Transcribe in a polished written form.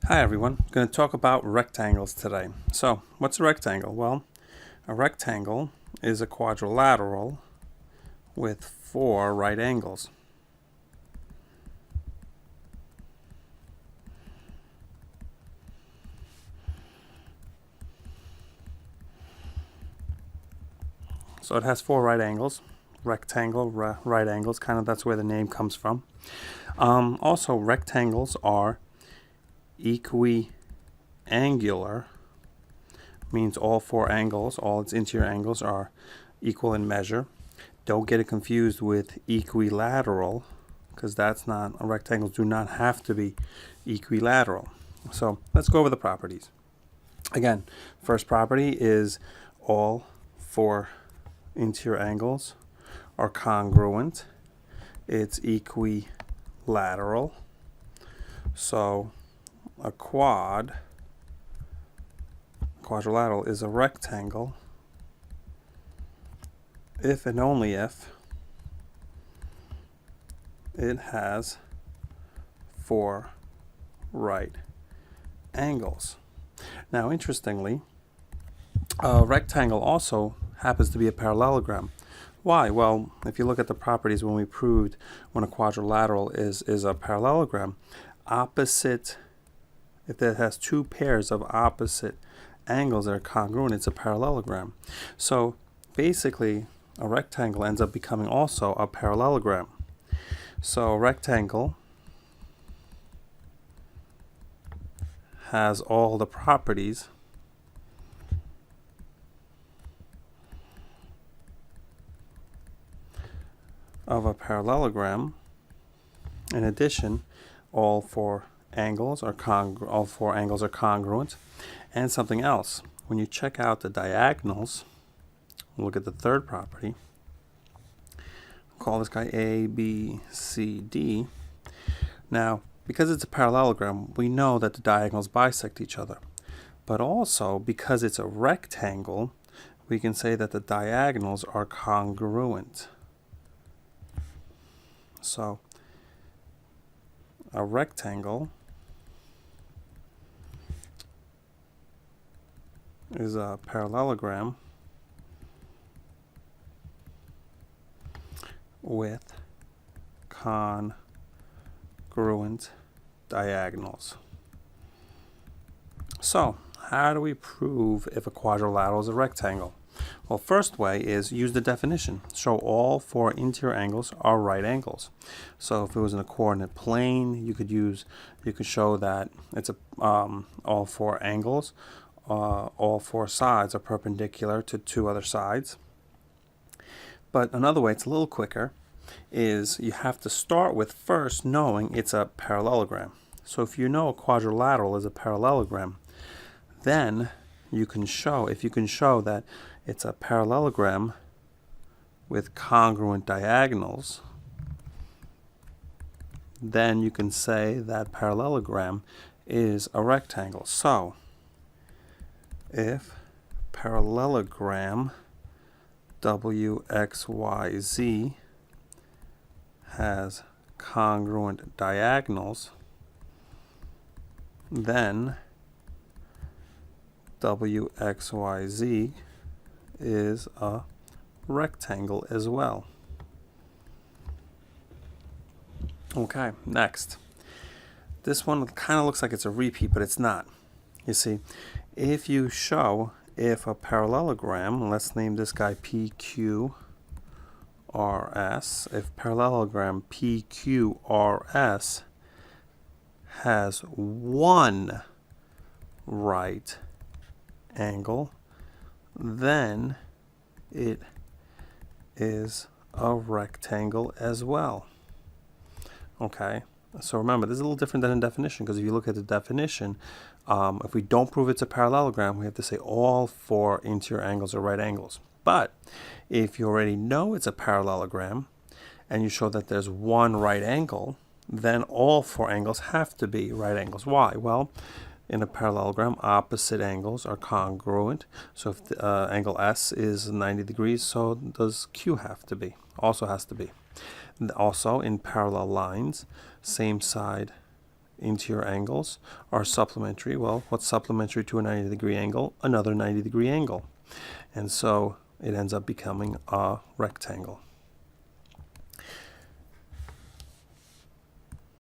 Hi everyone, I'm going to talk about rectangles today. So, what's a rectangle? Well, a rectangle is a quadrilateral with 4 right angles. So it has 4 right angles. Rectangle, right angles, kind of that's where the name comes from. Also, rectangles are equiangular, means all 4 angles, all its interior angles are equal in measure. Don't get it confused with equilateral, because that's not, rectangles do not have to be equilateral. So let's go over the properties. Again, first property is all 4 interior angles are congruent. It's equilateral. So a quadrilateral is a rectangle if and only if it has 4 right angles. Now, interestingly, a rectangle also happens to be a parallelogram. Why? Well, if you look at the properties when we proved when a quadrilateral is a parallelogram, if it has 2 pairs of opposite angles that are congruent, it's a parallelogram. So basically, a rectangle ends up becoming also a parallelogram. So a rectangle has all the properties of a parallelogram. In addition, all 4 angles are congruent. And something else, when you check out the diagonals, look at the third property. Call this guy A, B, C, D. Now, because it's a parallelogram, we know that the diagonals bisect each other. But also, because it's a rectangle, we can say that the diagonals are congruent. So, a rectangle is a parallelogram with congruent diagonals. So, how do we prove if a quadrilateral is a rectangle? Well, first way is use the definition. Show all 4 interior angles are right angles. So if it was in a coordinate plane, you could show that it's all 4 angles, all 4 sides are perpendicular to 2 other sides. But another way, it's a little quicker, is you have to start with first knowing it's a parallelogram. So if you know a quadrilateral is a parallelogram, then if you can show that it's a parallelogram with congruent diagonals, then you can say that parallelogram is a rectangle. So, if parallelogram WXYZ has congruent diagonals, then WXYZ is a rectangle as well. Okay, next. This one kind of looks like it's a repeat, but it's not. You see, if a parallelogram, let's name this guy PQRS, if parallelogram PQRS has 1 right angle, then it is a rectangle as well. Okay, so remember, this is a little different than a definition, because if you look at the definition, if we don't prove it's a parallelogram, we have to say all 4 interior angles are right angles. But if you already know it's a parallelogram and you show that there's 1 right angle, then all 4 angles have to be right angles. Why? Well, in a parallelogram, opposite angles are congruent. So if the angle S is 90 degrees, so does Q have to be, also has to be. And also, in parallel lines, same side interior angles are supplementary. Well, what's supplementary to a 90-degree angle? Another 90-degree angle. And so it ends up becoming a rectangle.